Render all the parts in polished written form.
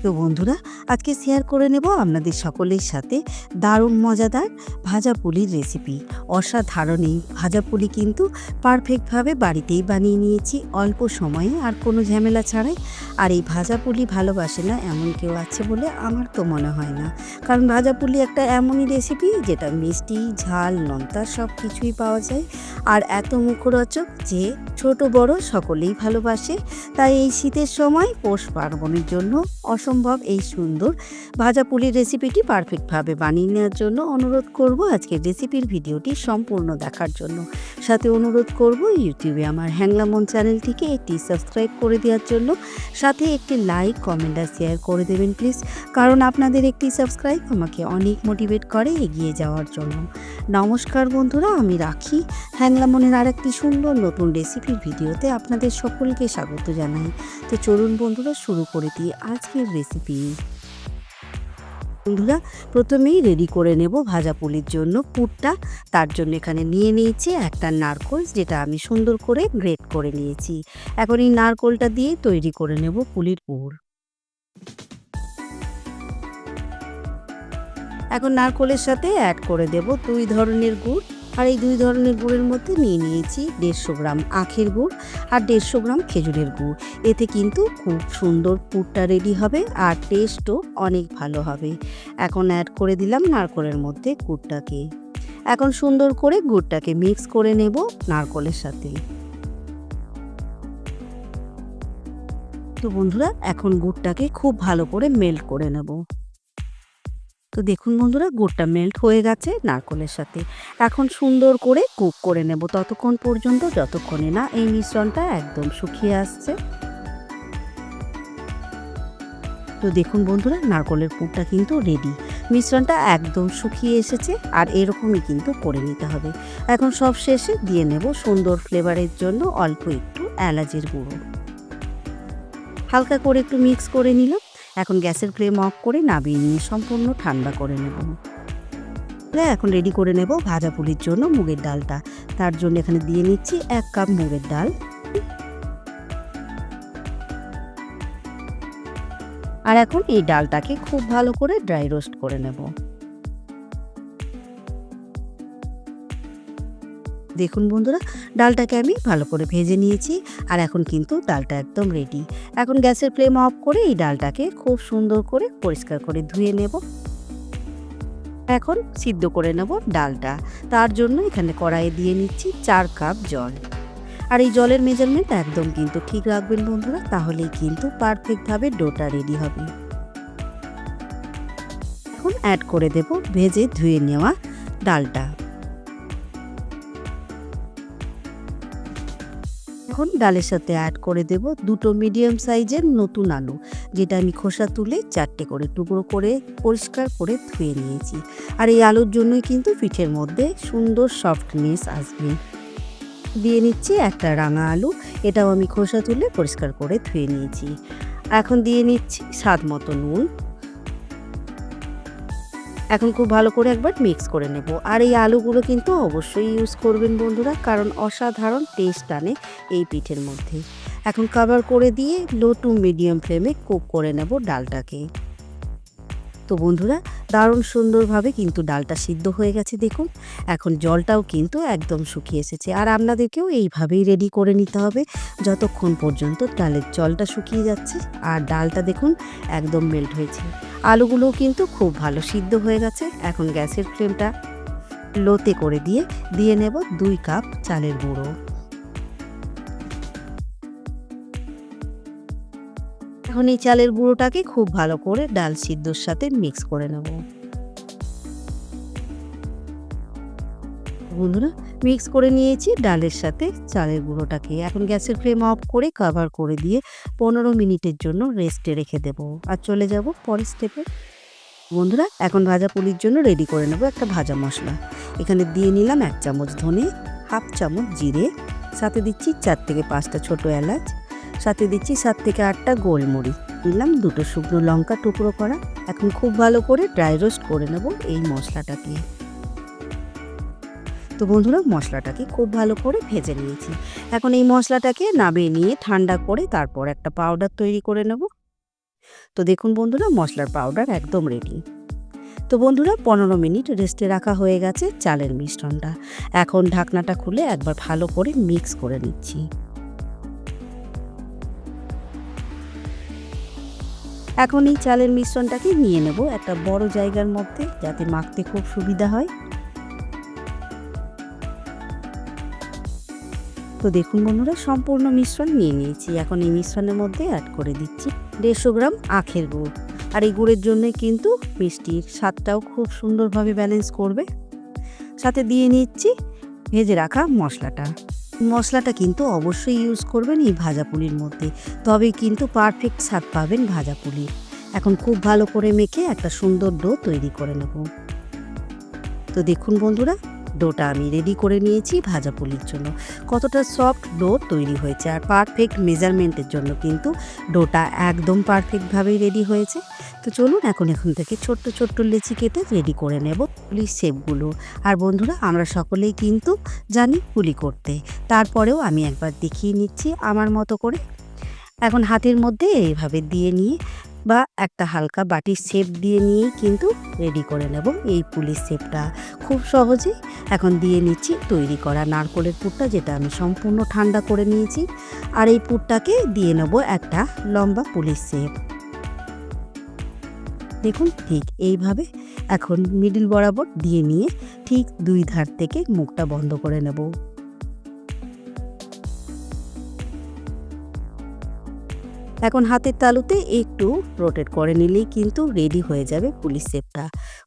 তো বন্ধুরা, আজকে শেয়ার করে নেব আপনাদের সকলের সাথে দারুণ মজাদার ভাজা পুলির রেসিপি। অসাধারণ এই ভাজা পুলি কিন্তু পারফেক্টভাবে বাড়িতেই বানিয়ে নিয়েছি অল্প সময়ে আর কোনো ঝামেলা ছাড়াই। আর এই ভাজা পুলি ভালোবাসে না এমন কেউ আছে বলে আমার তো মনে হয় না, কারণ ভাজা পুলি একটা এমনই রেসিপি যেটা মিষ্টি, ঝাল, নোনতা সব কিছুই পাওয়া যায় আর এত মুখরোচক যে ছোট বড় সকলেই ভালোবাসে। তাই এই শীতের সময় পৌষ পার্বণের জন্য অসম্ভব এই সুন্দর ভাজা পুলির রেসিপিটি পারফেক্টভাবে বানিয়ে নেওয়ার জন্য অনুরোধ করব আজকের রেসিপির ভিডিওটি সম্পূর্ণ দেখার জন্য। সাথে অনুরোধ করব ইউটিউবে আমার হ্যাংলা মন চ্যানেলটিকে একটি সাবস্ক্রাইব করে দেওয়ার জন্য, সাথে একটি লাইক, কমেন্ট আর শেয়ার করে দেবেন প্লিজ, কারণ আপনাদের একটি সাবস্ক্রাইব আমাকে অনেক মোটিভেট করে এগিয়ে যাওয়ার জন্য। নমস্কার বন্ধুরা, আমি রাখি হ্যাংলা মনের আর একটি সুন্দর নতুন রেসিপির ভিডিওতে আপনাদের সকলকে স্বাগত জানাই। তো চলুন বন্ধুরা, শুরু করে দিই আজকের রেসিপি। বন্ধুরা, প্রথমেই রেডি করে নেব ভাজা পুলির জন্য পুরটা। তার জন্য এখানে নিয়ে নিয়েছি একটা নারকেল, যেটা আমি সুন্দর করে গ্রেট করে নিয়েছি। এখন এই নারকেলটা দিয়ে তৈরি করে নেব পুলির পুর। এখন নারকেলের সাথে অ্যাড করে দেব 2 ধরনের গুড়। আর এই 2 ধরনের গুড়ের মধ্যে নিয়ে নিয়েছি 150 গ্রাম আখের গুড় আর 150 গ্রাম খেজুরের গুড়। এতে কিন্তু খুব সুন্দর পুরটা রেডি হবে আর টেস্টও অনেক ভালো হবে। এখন অ্যাড করে দিলাম নারকেলের মধ্যে গুড়টাকে। এখন সুন্দর করে গুড়টাকে মিক্স করে নেব নারকেলের সাথে। তো বন্ধুরা, এখন গুড়টাকে খুব ভালো করে মেল্ট করে নেব। তো দেখুন বন্ধুরা, গুড়টা মেল্ট হয়ে গেছে নারকেলের সাথে। এখন সুন্দর করে কুক করে নেব ততক্ষণ পর্যন্ত যতক্ষণে না এই মিশ্রণটা একদম শুকিয়ে আসছে। তো দেখুন বন্ধুরা, নারকেলের পুরটা কিন্তু রেডি। মিশ্রণটা একদম শুকিয়ে এসেছে আর এরকমই কিন্তু করে নিতে হবে। এখন সব শেষে দিয়ে নেব সুন্দর ফ্লেভারের জন্য অল্প একটু এলাচের গুঁড়ো। হালকা করে একটু মিক্স করে নিলাম। এখন গ্যাসের ফ্লেম অফ করে নামিয়ে নিয়ে সম্পূর্ণ ঠান্ডা করে নেব। এখন রেডি করে নেব ভাজা পুলির জন্য মুগের ডালটা। তার জন্য এখানে দিয়ে নিচ্ছি 1 কাপ মুগের ডাল। আর এখন এই ডালটাকে খুব ভালো করে ড্রাই রোস্ট করে নেব। দেখুন বন্ধুরা, ডালটাকে আমি ভালো করে ভেজে নিয়েছি আর এখন কিন্তু ডালটা একদম রেডি। এখন গ্যাসের ফ্লেম অফ করে এই ডালটাকে খুব সুন্দর করে পরিষ্কার করে ধুয়ে নেব। এখন সিদ্ধ করে নেব ডালটা। তার জন্য এখানে কড়াইয়ে দিয়ে নিচ্ছি 4 কাপ জল। আর এই জলের মেজারমেন্ট একদম কিন্তু ঠিক রাখবেন বন্ধুরা, তাহলেই কিন্তু পারফেক্টভাবে ডোটা রেডি হবে। এখন অ্যাড করে দেব ভেজে ধুয়ে নেওয়া ডালটা। এখন ডালের সাথে অ্যাড করে দেব 2টো মিডিয়াম সাইজের নতুন আলু, যেটা আমি খোসা তুলে 4টে করে টুকরো করে পরিষ্কার করে ধুয়ে নিয়েছি। আর এই আলুর জন্যই কিন্তু পিঠের মধ্যে সুন্দর সফটনেস আসবে। দিয়ে নিচ্ছি একটা রাঙা আলু, এটাও আমি খোসা তুলে পরিষ্কার করে ধুয়ে নিয়েছি। এখন দিয়ে নিচ্ছি স্বাদ মতো নুন। এখন খুব ভালো করে একবার মিক্স করে নেব। আর এই আলুগুলো কিন্তু অবশ্যই ইউজ করবেন বন্ধুরা, কারণ অসাধারণ টেস্ট আনে এই পিঠের মধ্যে। এখন কভার করে দিয়ে লো টু মিডিয়াম ফ্লেমে কুক করে নেব ডালটাকে। তো বন্ধুরা, দারুণ সুন্দরভাবে কিন্তু ডালটা সিদ্ধ হয়ে গেছে দেখুন। এখন জলটাও কিন্তু একদম শুকিয়ে এসেছে। আর আপনাদেরকেও এইভাবেই রেডি করে নিতে হবে যতক্ষণ পর্যন্ত ডালের জলটা শুকিয়ে যাচ্ছে আর ডালটা দেখুন একদম মেল্ট হয়েছে। আলুগুলোও কিন্তু খুব ভালো সিদ্ধ হয়ে গেছে। এখন গ্যাসের ফ্লেমটা লোতে করে দিয়ে নেব 2 কাপ চালের গুঁড়ো। এখন এই চালের গুঁড়োটাকে খুব ভালো করে ডাল সিদ্ধর সাথে মিক্স করে নেব। বন্ধুরা, মিক্স করে নিয়েছি ডালের সাথে চালের গুঁড়োটাকে। এখন গ্যাসের ফ্লেম অফ করে কভার করে দিয়ে 15 মিনিটের জন্য রেস্টে রেখে দেব। আর চলে যাব পরের স্টেপে। বন্ধুরা, এখন ভাজা পুলির জন্য রেডি করে নেব একটা ভাজা মশলা। এখানে দিয়ে নিলাম 1 চামচ ধনে, 1/2 চামচ জিরে, সাথে দিচ্ছি 4 থেকে 5টা ছোটো এলাচ, সাথে দিচ্ছি 7 থেকে 8টা গোলমরিচ, দিলাম 2টো শুকনো লঙ্কা টুকরো করা। এখন খুব ভালো করে ড্রাই রোস্ট করে নেব এই মশলাটাকে। তো বন্ধুরা, মশলাটাকে খুব ভালো করে ভেজে নিয়েছি। এখন এই মশলাটাকে নামিয়ে নিয়ে ঠান্ডা করে তারপর একটা পাউডার তৈরি করে নেব। তো দেখুন বন্ধুরা, মশলার পাউডার একদম রেডি। তো বন্ধুরা, 15 মিনিট রেস্টে রাখা হয়ে গেছে চালের মিশ্রণটা। এখন ঢাকনাটা খুলে একবার ভালো করে মিক্স করে নিচ্ছি। এখন এই চালের মিশ্রণটাকে নিয়ে নেব একটা বড় জায়গার মধ্যে, যাতে মাখতে খুব সুবিধা হয়। তো দেখুন বন্ধুরা, সম্পূর্ণ মিশ্রণ নিয়ে নিয়েছি। এখন এই মিশ্রণের মধ্যে অ্যাড করে দিচ্ছি 150 গ্রাম আখের গুড়। আর এই গুড়ের জন্য কিন্তু মিষ্টির স্বাদটাও খুব সুন্দরভাবে ব্যালেন্স করবে। সাথে দিয়ে নিচ্ছি ভেজে রাখা মশলাটা। মশলাটা কিন্তু অবশ্যই ইউজ করবেন এই ভাজা পুলির মধ্যে, তবেই কিন্তু পারফেক্ট স্বাদ পাবেন ভাজা পুলির। এখন খুব ভালো করে মেখে একটা সুন্দর ডো তৈরি করে নেব। তো দেখুন বন্ধুরা, ডোটা আমি রেডি করে নিয়েছি ভাজা পুলির জন্য। কতটা সফট ডো তৈরি হয়েছে, আর পারফেক্ট মেজারমেন্টের জন্য কিন্তু ডোটা একদম পারফেক্টভাবেই রেডি হয়েছে। তো চলুন এখন থেকে ছোট্ট ছোট্ট লেচি কেটে রেডি করে নেব পুলির শেপগুলো। আর বন্ধুরা, আমরা সকলেই কিন্তু জানি পুলি করতে, তারপরেও আমি একবার দেখিয়ে নিচ্ছি আমার মতো করে। এখন হাতের মধ্যে এইভাবে দিয়ে নিয়ে বা একটা হালকা বাটির শেপ দিয়ে নিয়েই কিন্তু রেডি করে নেব এই পুলির শেপটা খুব সহজেই। এখন দিয়ে নিচ্ছি তৈরি করা নারকেলের পুরটা, যেটা আমি সম্পূর্ণ ঠান্ডা করে নিয়েছি। আর এই পুরটাকে দিয়ে নেব একটা লম্বা পুলির শেপ। দেখুন ঠিক এইভাবে এখন মিডিল বরাবর দিয়ে নিয়ে ঠিক 2 ধার থেকে মুখটা বন্ধ করে নেব। এখন হাতের তালুতে একটু রোটেট করে নিলেই কিন্তু রেডি হয়ে যাবে পুলির শেপটা।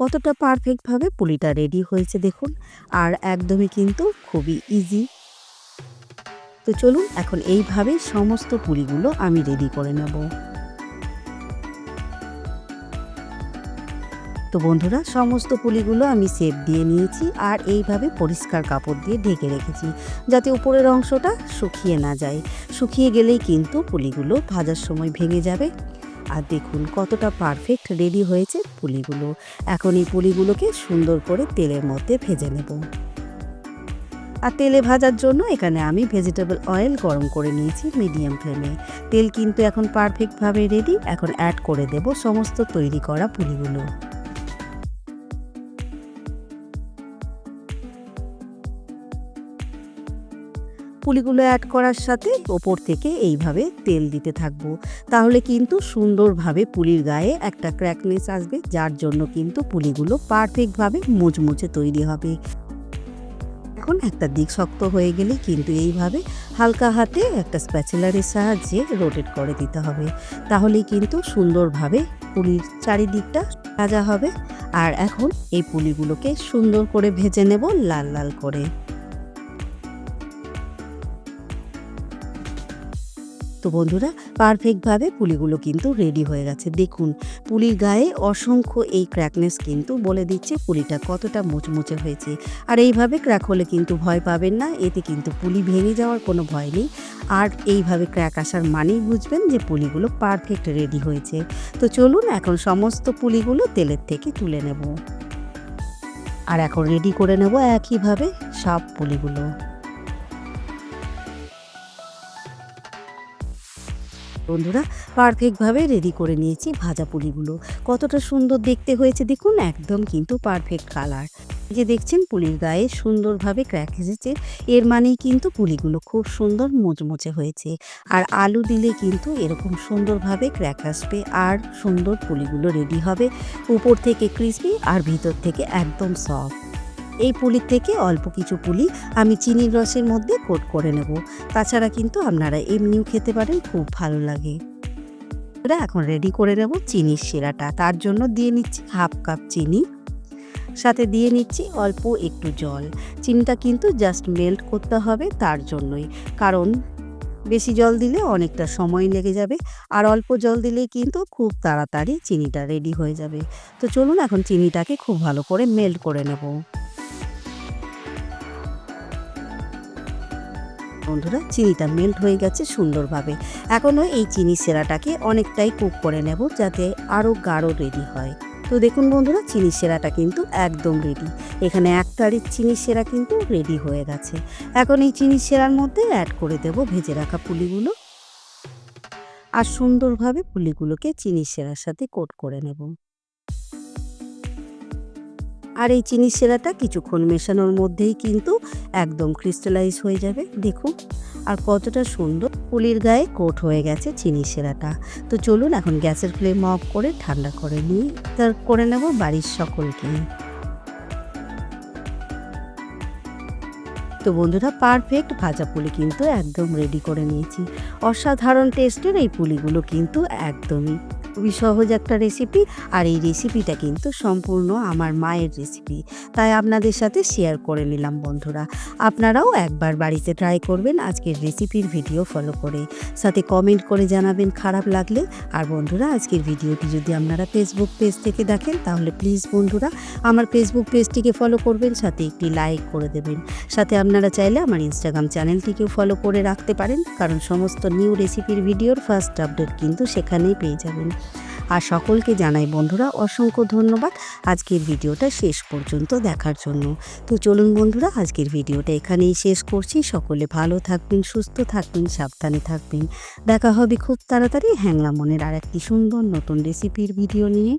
কতটা পারফেক্টভাবে পুলিটা রেডি হয়েছে দেখুন, আর একদমই কিন্তু খুবই ইজি। তো চলুন এখন এইভাবেই সমস্ত পুলিগুলো আমি রেডি করে নেব। তো বন্ধুরা, সমস্ত পুলিগুলো আমি শেপ দিয়ে নিয়েছি, আর এইভাবে পরিষ্কার কাপড় দিয়ে ঢেকে রেখেছি, যাতে উপরের অংশটা শুকিয়ে না যায়। শুকিয়ে গেলেই কিন্তু পুলিগুলো ভাজার সময় ভেঙে যাবে। আর দেখুন কতটা পারফেক্ট রেডি হয়েছে পুলিগুলো। এখন এই পুলিগুলোকে সুন্দর করে তেলের মধ্যে ভেজে নেব। আর তেলে ভাজার জন্য এখানে আমি ভেজিটেবল অয়েল গরম করে নিয়েছি মিডিয়াম ফ্লেমে। তেল কিন্তু এখন পারফেক্টভাবে রেডি। এখন অ্যাড করে দেব সমস্ত তৈরি করা পুলিগুলো। পুলিগুলো অ্যাড করার সাথে ওপর থেকে এইভাবে তেল দিতে থাকবো, তাহলে কিন্তু সুন্দরভাবে পুলির গায়ে একটা ক্র্যাকনেস আসবে, যার জন্য কিন্তু পুলিগুলো পারফেক্টভাবে মুচমুচে তৈরি হবে। এখন একটা দিক শক্ত হয়ে গেলে কিন্তু এইভাবে হালকা হাতে একটা স্প্যাচুলারের সাহায্যে রোটেট করে দিতে হবে, তাহলেই কিন্তু সুন্দরভাবে পুলির চারিদিকটা ভাজা হবে। আর এখন এই পুলিগুলোকে সুন্দর করে ভেজে নেব লাল লাল করে। তো বন্ধুরা, পারফেক্টভাবে পুলিগুলো কিন্তু রেডি হয়ে গেছে। দেখুন পুলির গায়ে অসংখ্য এই ক্র্যাকনেস কিন্তু বলে দিচ্ছে পুলিটা কতটা মুচমুচে হয়েছে। আর এইভাবে ক্র্যাক হলে কিন্তু ভয় পাবেন না, এতে কিন্তু পুলি ভেঙে যাওয়ার কোনো ভয় নেই। আর এইভাবে ক্র্যাক আসার মানেই বুঝবেন যে পুলিগুলো পারফেক্ট রেডি হয়েছে। তো চলুন এখন সমস্ত পুলিগুলো তেলের থেকে তুলে নেব। আর এখন রেডি করে নেব একইভাবে সব পুলিগুলো। বন্ধুরা, পারফেক্টভাবে রেডি করে নিয়েছি ভাজা পুলিগুলো। কতটা সুন্দর দেখতে হয়েছে দেখুন, একদম কিন্তু পারফেক্ট কালার। যে দেখছেন পুলির গায়ে সুন্দরভাবে ক্র্যাক এসেছে, এর মানেই কিন্তু পুলিগুলো খুব সুন্দর মুচমুচে হয়েছে। আর আলু দিলে কিন্তু এরকম সুন্দরভাবে ক্র্যাক আসবে, আর সুন্দর পুলিগুলো রেডি হবে, উপর থেকে ক্রিসপি আর ভিতর থেকে একদম সফট। এই পুলির থেকে অল্প কিছু পুলি আমি চিনির রসের মধ্যে কোট করে নেব। তাছাড়া কিন্তু আপনারা এমনিও খেতে পারেন, খুব ভালো লাগে। এখন রেডি করে নেব চিনির শিরাটা। তার জন্য দিয়ে নিচ্ছি 1/2 কাপ চিনি, সাথে দিয়ে নিচ্ছি অল্প একটু জল। চিনিটা কিন্তু জাস্ট মেল্ট করতে হবে, তার জন্যই। কারণ বেশি জল দিলে অনেকটা সময় লেগে যাবে, আর অল্প জল দিলেই কিন্তু খুব তাড়াতাড়ি চিনিটা রেডি হয়ে যাবে। তো চলুন এখন চিনিটাকে খুব ভালো করে মেল্ট করে নেব। বন্ধুরা, চিনিটা মেল্ট হয়ে গেছে সুন্দরভাবে। এখনও এই চিনি সেরাটাকে অনেকটাই কুক করে নেব, যাতে আরও গাঢ় রেডি হয়। তো দেখুন বন্ধুরা, চিনি সেরাটা কিন্তু একদম রেডি। এখানে 1 তাড়ির চিনি সেরা কিন্তু রেডি হয়ে গেছে। এখন এই চিনি সেরার মধ্যে অ্যাড করে দেব ভেজে রাখা পুলিগুলো। আর সুন্দরভাবে পুলিগুলোকে চিনির শিরার সাথে কোট করে নেব। আর এই চিনির শিরাটা কিছুক্ষণ মেশানোর মধ্যেই কিন্তু একদম ক্রিস্টালাইজ হয়ে যাবে। দেখুন আর কতটা সুন্দর পুলির গায়ে কোট হয়ে গেছে চিনির শিরাটা। তো চলুন এখন গ্যাসের ফ্লেম অফ করে ঠান্ডা করে নিয়ে করে নেব বাড়ির সকলকে। তো বন্ধুরা, পারফেক্ট ভাজা পুলি কিন্তু একদম রেডি করে নিয়েছি। অসাধারণ টেস্টের এই পুলিগুলো কিন্তু একদমই খুবই সহজ একটা রেসিপি। আর এই রেসিপিটা কিন্তু সম্পূর্ণ আমার মায়ের রেসিপি, তাই আপনাদের সাথে শেয়ার করে নিলাম বন্ধুরা। আপনারাও একবার বাড়িতে ট্রাই করবেন আজকের রেসিপির ভিডিও ফলো করে, সাথে কমেন্ট করে জানাবেন খারাপ লাগলে। আর বন্ধুরা, আজকের ভিডিওটি যদি আপনারা ফেসবুক পেজ থেকে দেখেন তাহলে প্লিজ বন্ধুরা আমার ফেসবুক পেজটিকে ফলো করবেন, সাথে একটি লাইক করে দেবেন। সাথে আপনারা চাইলে আমার ইনস্টাগ্রাম চ্যানেলটিকেও ফলো করে রাখতে পারেন, কারণ সমস্ত নিউ রেসিপির ভিডিওর ফার্স্ট আপডেট কিন্তু সেখানেই পেয়ে যাবেন। আর সকলকে জানাই বন্ধুরা অসংখ্য ধন্যবাদ আজকের ভিডিওটা শেষ পর্যন্ত দেখার জন্য। তো চলুন বন্ধুরা, আজকের ভিডিওটা এখানেই শেষ করছি। সকলে ভালো থাকবেন, সুস্থ থাকবেন, সাবধানে থাকবেন। দেখা হবে খুব তাড়াতাড়ি হ্যাংলা মনের আর একটি সুন্দর নতুন রেসিপির ভিডিও নিয়ে।